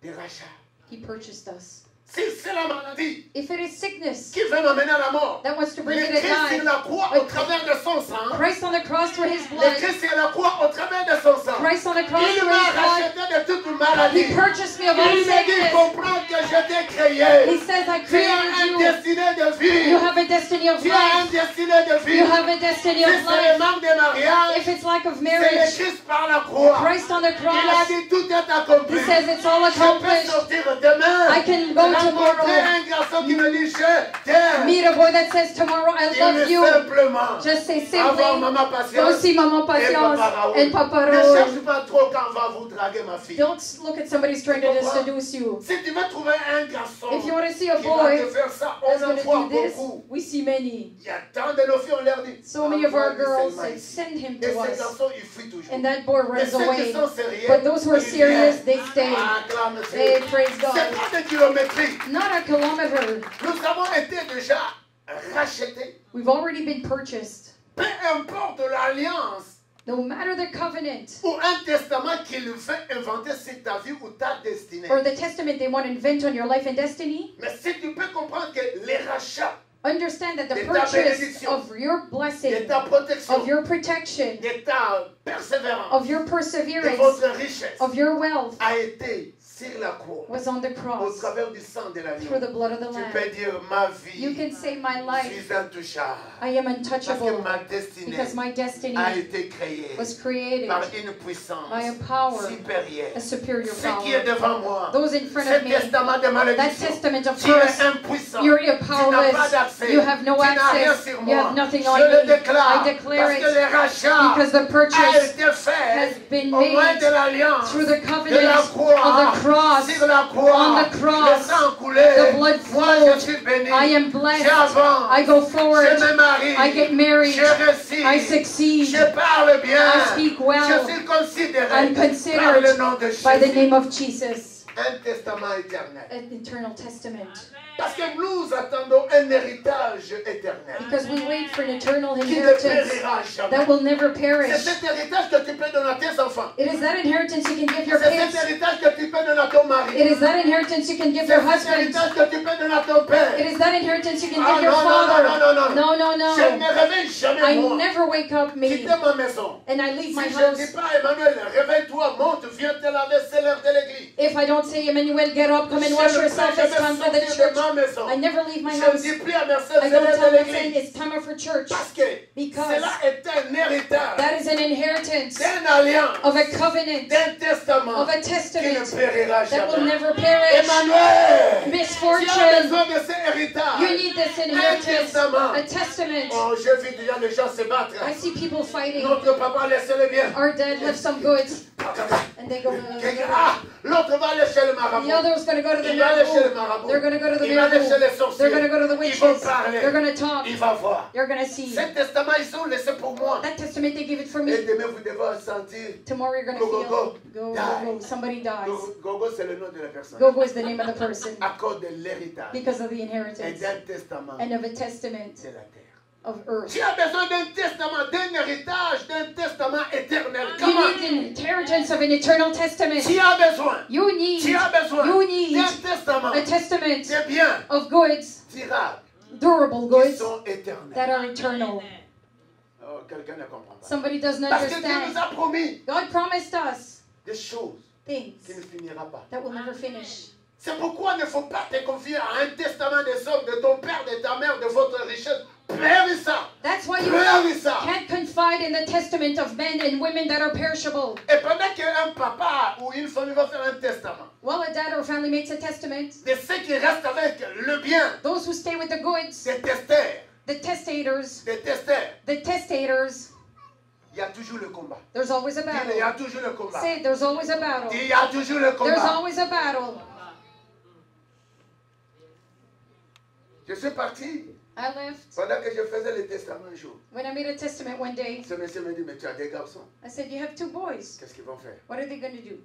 Des rachats. He purchased us. Si c'est la maladie If it is sickness qui veut m'amener à la mort, that wants to bring le me to Christ sur die, la croix au travers de son sang, Christ on the cross through His le blood, Christ sur la croix au travers de son sang, Christ on the cross il through m'a His blood, racheté de toute maladie. He purchased me of all Il m'a dit, sickness. comprends que je t'ai He créé. says, I Tu as un created you. destiné de vie. You have a destiny of Tu as un life. destiné de vie. You have a destiny Si of c'est le life. manque de mariage, If it's lack of c'est le marriage, Christ par la croix. Christ on the Il a cross, dit tout est accompli. He says it's all Je peux accomplished. sortir demain. I can go Rencontrer tomorrow. un garçon qui me dit je t'aime. Meet a boy that says tomorrow I Il love dit you. simplement Just say avoir simply, maman go patience see Maman et Patience papa Raoul. and Papa Ne Raoul. cherche pas trop quand on va vous draguer ma fille. Don't look at somebody who's trying to seduce you. Si tu veux trouver un garçon If you want to see a qui va te boy faire ça, that's on en going voit to do this, beaucoup. we see many. Il y a tant de nos filles, on leur dit. So many of our envoie-lui girls seulement say, ici. send him Et to ces us. garçons, ils fuient toujours. And that boy Mais runs ceux qui away. sont sérieux, But those who are ils serious, viennent. they stay. Acclame Dieu. They praise C'est God. pas de kilométrie. Not a kilometer. Nous avons été déjà rachetés. We've already been purchased. Peu importe l'alliance No matter the covenant ou un testament qu'il fait inventer sur ta vie ou ta destinée. or the testament they want to invent on your life and destiny, Mais si tu peux comprendre que les rachats Understand that the de ta purchase bénédiction, of your de blessing, ta protection, of your protection, de ta persévérance, of your de perseverance, votre richesse of your wealth a été sur la croix was on the au cross travers du sang de through l'agneau. the blood of the Tu Lamb. peux dire ma You vie, can say my je life, suis intouchable. I am Parce que untouchable ma destinée because my destiny a été créée was created par une puissance by a power, supérieure. a superior Ce qui est power. devant moi, Those in front ce of me, testament de that malédiction, testament of tu es curse, impuissant. you're Tu n'as pas powerless. d'accès. You have no Tu n'as rien access. sur You moi. have nothing on Je le me. déclare. I declare Parce que it le rachat because the a purchase été fait has been au moyen made de l'alliance through the de covenant la croix. of the cross. Sur la croix, On the cross, le sang coulé. the blood Moi, flowed. je suis béni. I am blessed. J'avance. I go forward. Je me marie. I get married. Je réussis. I succeed. Je parle bien. I speak well. Je suis considéré I'm par considered le nom de by the Jésus. name of Jesus. Un testament éternel. An eternal testament. Parce que nous attendons un héritage éternel Because we wait for an eternal qui ne inheritance périra jamais. that will never C'est perish. cet héritage que tu peux donner à tes enfants. It is that inheritance you can give your C'est cet kids. héritage que tu peux donner à ton mari. It is that inheritance you can give C'est your cet husband. héritage que tu peux donner à ton père. It is that inheritance you can Ah, give your non, non, father. non, non, non, No, no, Je ne no. me réveille jamais I moi. never wake up me Quitter ma maison. and I leave my Si je ne house. dis pas, Emmanuel, réveille-toi, monte, viens te laver, c'est l'heure de l'église. If I don't say, Emmanuel, get up, come and wash yourself, it's time for the de church. ma maison. I never leave my Je ne house. dis plus à mes soeurs, I c'est don't l'heure tell de my saying l'église. it's time for church. Parce que Because cela est un héritage that is an inheritance d'une alliance, of a covenant, d'un testament of a qui ne testament périra that will jamais. never perish. Emmanuel, tu as Misfortune. besoin de ce héritage. You need this inheritance, a testament. Oh, je vis déjà les gens se battre. I see people fighting. Notre papa, laissez-le bien. Our dad left some goods and they go. Ah, l'autre va aller chez le The marabout. other's going to go to the Il va aller chez le miracle. marabout. They're going to go to the Il va aller chez miracle. les sorciers. They're going to go to the Ils vont witches. parler. They're going to talk. Il va voir. You're going to see. Ce testament, ils ont laissé pour moi. That testament, they give it for Et me. demain, vous devez sentir. Tomorrow you're going to Go, feel. go, Go, die. go, go. Somebody dies. Gogo, c'est le nom de la personne. Gogo is the name of the person À cause de l'héritage because of the et inheritance d'un testament and of a testament de la terre. of earth. Tu as besoin d'un testament, d'un héritage, d'un testament éternel. You Comment? need an inheritance of an eternal testament. Tu as besoin. You Tu need as besoin You need d'un testament a testament de biens of goods, durables durable qui goods sont éternels. that are eternal. Oh, quelqu'un ne comprend pas. Somebody doesn't Parce que Dieu nous understand. a promis God promised us des choses things qui ne finira pas. that will never finish. C'est pourquoi il ne faut pas te confier à un testament des sommes de ton père, de ta mère, de votre richesse. Périssable. That's why you Périssable. can't confide in the testament of men and women that are perishable. Et pendant qu'un papa ou une famille va faire un testament, While a dad or family makes a testament, de ceux qui restent avec le bien, those who stay with the goods, des testeurs, the testators, il y a toujours le combat. there's always a Il y battle. a toujours le combat. Say, there's always a battle. Il y a toujours le There's combat. always a battle. Je suis parti I left pendant que je faisais le testament un jour. when I made a testament one day. Ce monsieur me dit, mais tu as des garçons. I said, you have 2 boys. Qu'est-ce qu'ils vont faire? What are they going to do?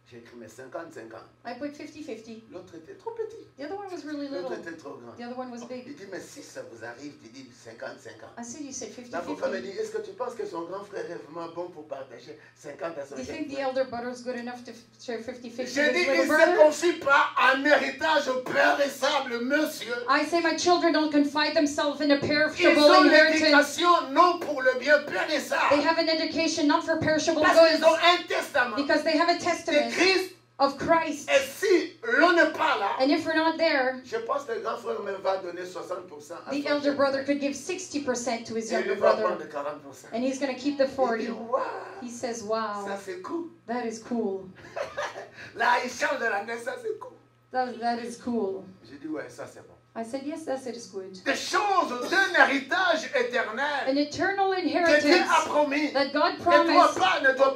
J'ai écrit mes 50-50. I put 50-50. L'autre était trop petit. The other one was really L'autre little. était trop grand. The other one was Il big. dit, mais si ça vous arrive, tu dis 50-50. I said, you said La femme me 50-50. dit, est-ce que tu penses que son grand frère est vraiment bon pour partager 50 à son Do you jeune think the frère? elder brother is good enough to share 50-50 with Je dis, his il little ne se brother? confie pas à un héritage périssable, monsieur. I say my children don't confide themselves in a Ils perishable ont inheritance. l'éducation non pour le bien They périssable. have an education not for perishable Parce goods, qu'ils ont un testament because they have a de testament Christ. of Christ. Et si l'on n'est pas là, And if we're not there, je pense que le grand frère même va donner 60% à the son elder jeune brother frère. could give 60% to his Et younger lui va brother, prendre 40%. and he's going to keep the Il dit, 40. waouh, He says, ça wow, c'est cool. that is cool. Là, il change de langue, ça c'est cool. That is cool. J'ai dit, ouais, ça c'est bon. I said, yes, that's it is good. Des choses d'un héritage éternel An eternal que Dieu a inheritance promis that God ne doit promised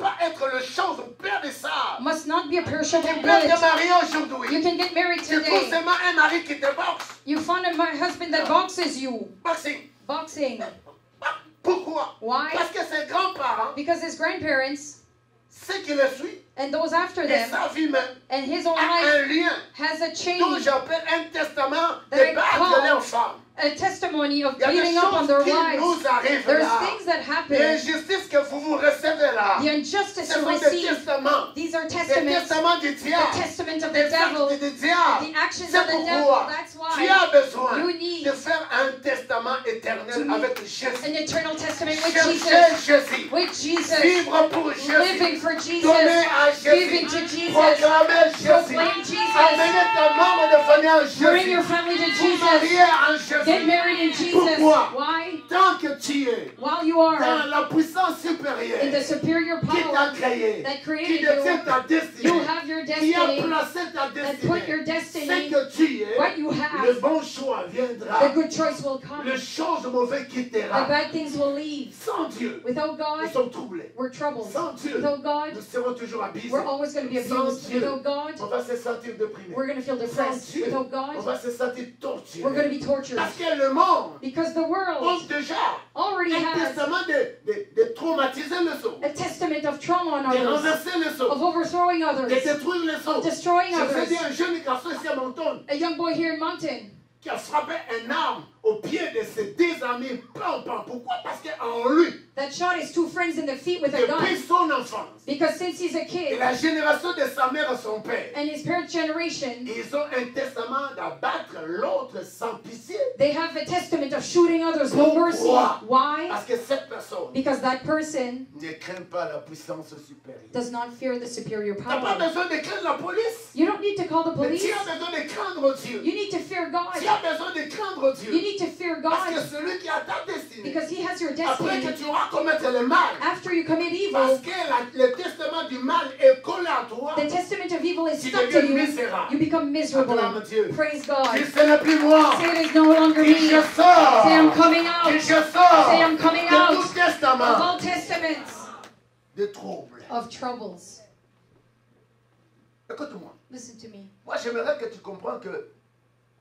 pas être le chose périssable. must not be a perishable Tu peux te good. marier You aujourd'hui. can get married Tu trouves today. seulement un mari qui te boxe. You found a husband that boxes you. Boxing. Boxing. Pourquoi? Why? Parce que ses grands-parents, Because his grandparents, ceux qui le suivent, And those after Et them, sa vie même and his own a life un lien has a dont chain, j'appelle un testament That I de battre call leurs femmes. a testimony of Il y a des beating up on choses their qui wives. nous arrivent There's là. things that happen. L'injustice que vous recevez là, The injustice ce you sont des receive. testaments. These are Des testaments. testaments du The diable. testament of Des the devil. actes du diable. The actions C'est of the devil. pourquoi That's tu why as besoin you need de faire un testament to éternel make avec Jésus. an eternal testament with Chercher Jesus. Jésus. With Jesus. Vivre pour Jésus. Living for Jesus. Donner à Giving Jésus. to Jesus. Proclamer Jésus. Proclaim Jesus. Amener ta membre de famille en Bring your Jésus. family to Vous Jesus. marier en Get Jésus. married in Jesus. Pourquoi? Why? Tant que tu es While you are dans la puissance in the supérieure superior qui t'a power créé, that qui created détient you, ta you destinée, have your qui a destiny, placé ta and put your destinée, destiny, c'est que tu es, what you le have, bon choix the viendra, good choice will come. le chose mauvais The quittera. bad things will leave. Sans Dieu, Without nous God, sommes troublés. we're troubled. Sans Dieu, Without God, nous serons toujours abusés. we're always going to be Sans abused. Dieu, Without God, on va se sentir déprimés. we're going to feel Sans depressed. Dieu, Without on God, va se sentir we're going to torturés. be tortured. Parce que le monde Because the a world déjà already un has testament de traumatiser les autres, a testament of trauma on de others, renverser les of autres, overthrowing de others, détruire les of autres. destroying Je faisais others. un jeune garçon ici à Monton A young boy here in Mountain qui a frappé un arme au pied de ses deux amis. Pam, pam. Pourquoi? Parce qu'en lui, that shot his two friends in the feet with a depuis gun. son enfance, Because since he's a et kid la génération de sa mère et son père, and his parents' generation, ils ont un testament d'abattre l'autre sans pitié. they have a testament of shooting others, no Pourquoi? mercy. Why? Parce que cette personne Because that person ne craint pas la puissance supérieure. does not fear the superior Tu n'as pas power. besoin de craindre la police. You don't need to call the Mais police. tu as besoin de craindre Dieu. You need to fear God. Tu as besoin de craindre You Dieu. need to fear Parce que God celui qui a ta destinée, because He has your après que destiny. tu auras commettre le mal, After you commit parce evil, que le testament du mal est collé à toi, the testament of evil is tu stuck to deviens you. misérable. You become miserable. Acclame Dieu. Praise Dis, God. ce n'est plus moi. Say it is no longer Dis, me. je sors. Say I'm coming Dis, out je sors. Say, I'm coming de out tout of testament all testaments de trouble. of troubles. Écoute-moi. Listen to me. Moi, j'aimerais que tu comprennes que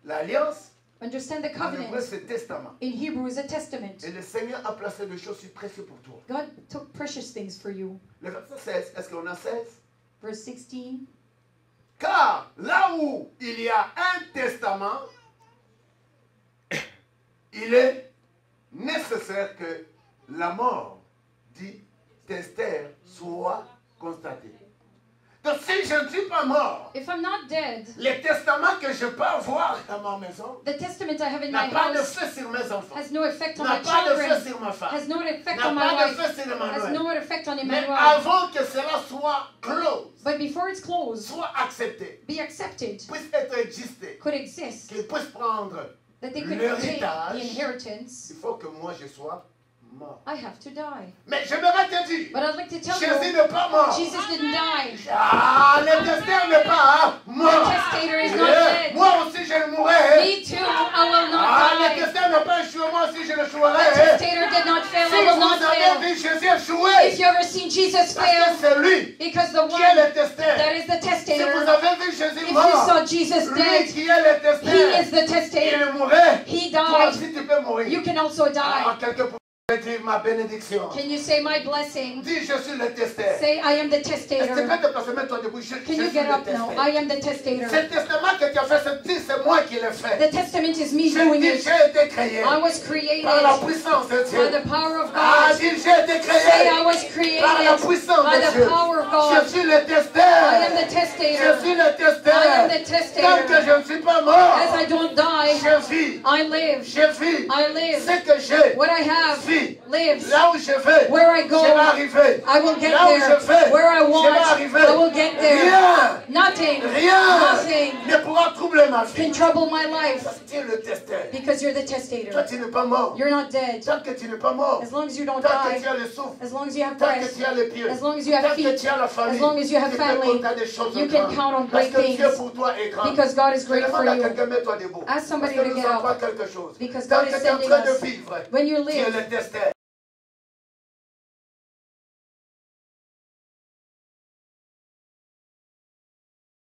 l'alliance, Understand the en hébreu, covenant c'est testament. in Hebrew is a testament. Et le Seigneur a placé des choses précieuses pour toi. God took precious things for you. Le verset 16, est-ce qu'on a 16? Verse 16. Car là où il y a un testament, il est nécessaire que la mort, dit testateur, soit constatée. Donc si je ne suis pas mort, If I'm not dead, les testaments que je peux avoir dans ma maison the testament I have in n'a my pas de house fait sur mes enfants, has no effect on n'a my pas de fait children, sur ma femme, has no effect n'a on my pas de wife, fait sur has Emmanuel. no effect on Mais Emmanuel. avant que cela soit clos, But before it's closed, soit accepté, be accepted, puisse être existé, could exist, qu'il puisse prendre, that they could take l'héritage, the inheritance, il faut que moi je sois mort. I have to die. Mais j'aimerais te dire, But I'd like to tell Jésus you, n'est pas mort. Jesus didn't die. Ah, le testateur n'est pas mort. The testator is not Yeah. dead. Moi aussi je le mourrai. Me too, I will Ah, not le die. testateur n'a pas échoué, moi aussi je le The jouerai. testator did not fail, Si I will vous not avez fail. vu Jésus échouer, If you ever seen Jesus parce que fail, c'est lui because the qui est one le testateur. that is the Si vous testator, avez vu Jésus if you mort, saw Jesus lui dead, qui est le he testateur, is the il testator. mourrait. He Toi died. aussi tu peux mourir. You can also Ah, die. quelqu'un pourrait dire ma bénédiction. Can you say my blessing? Dis je suis le testateur. Say I am the Est-ce que tu testator. peux te placer, mets-toi debout. Je Can suis you get le up now? testateur. I am the testator. Ce testament que tu as fait, c'est moi qui l'ai fait. The testament is me Je doing dis, it. j'ai été créé I was created par la by puissance de Dieu. the power of Ah, God. dis, j'ai été Say I créé was par la created puissance by de the Dieu. power of Je God. suis le I am testateur. the Je testator. suis le I am testateur. the Tant que testator. je ne suis pas mort, As I don't die, je vis. I live. Je vis. I live. Ce que j'ai, What I have vis. lives. Là où je vais, Where I je go, vais arriver. I will get Là où there. je vais, Where I je vais want, arriver. I will get there. Rien, Nothing, rien nothing ne pourra troubler ma can vie. trouble my life Parce que tu es le testateur. because you're the Toi, testator. tu n'es pas mort. You're not dead. Tant que tu n'es pas mort, As long as you don't tant que die, tu as le souffle, as long as you have tant que breath, tu as les pieds, as long as you tant have que feet, tu as la famille, as long as you have tu peux family, compter des choses you can grandes. count on Parce great que Dieu things pour toi est grand. because God is Je great for demande à you. quelqu'un, mets-toi debout. Ask somebody Parce que to nous get apprend up quelque chose. because Tant God que is tu es en sending train de us. vivre, When you tu es live, le testateur.